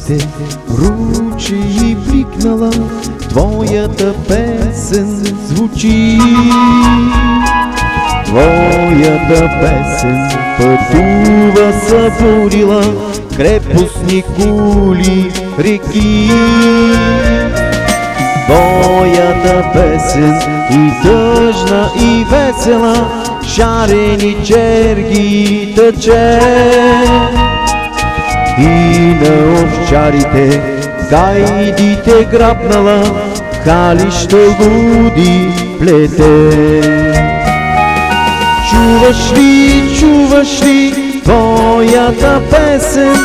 пясъците ручи и бликнала, твоята песен звучи. Твоята песен пътува, събудила крепостни кули, реки. Твоята песен и тъжна и весела, шарени черги тъче. И на овчарите гайдите грабнала, халища луди плете. Чуваш ли твоята песен,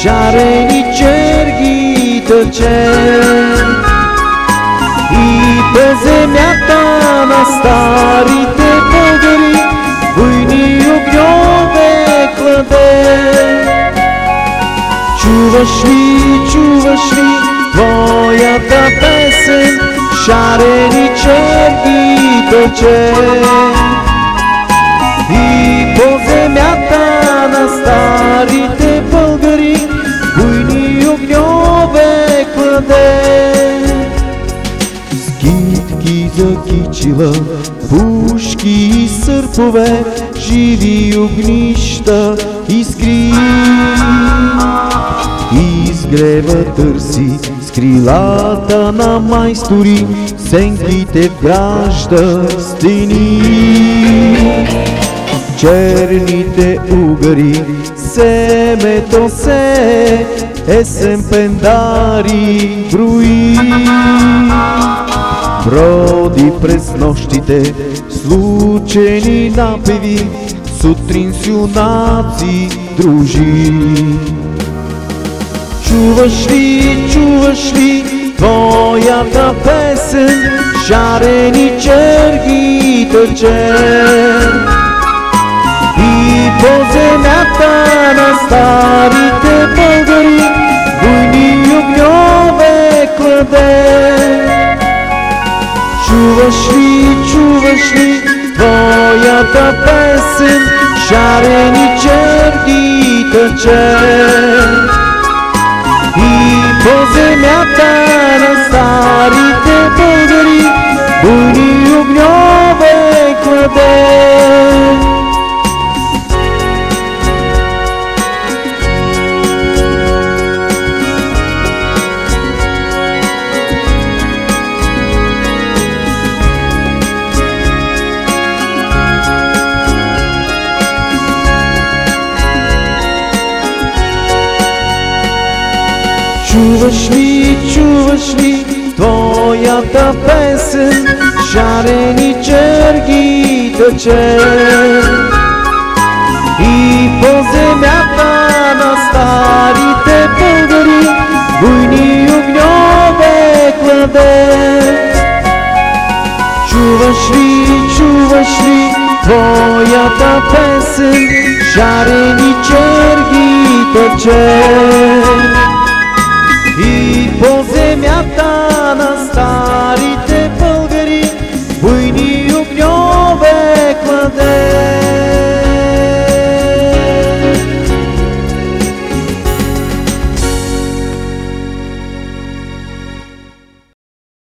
шарени черги тъче. И по земята на старите българи буйни огньове кладе. Чуваш ли твоята песен, шарени черги тъче. И по земята на старите българи буйни огньове кладе. Скитки закичила, пушки и сърпове, живи огнища искри. Изгрева търси с крилата на майстори, сенките вгражда стени. Черните угари семето се, есен пендари брои. Броди през нощите случени напеви, сутрин с юнаци дружи. Чуваш ли твоята песен, шарени черги тъче. И по земята на старите българи буйни огньове кладе. Чуваш ли твоята песен, шарени черги тъче. И по земята на старите българи буйни огньове кладе. Чуваш ли твоята песен, шарени черги тъче. И по земята на старите българи буйни огньове кладе. Чуваш ли твоята песен, шарени черги тъче. И по земята на старите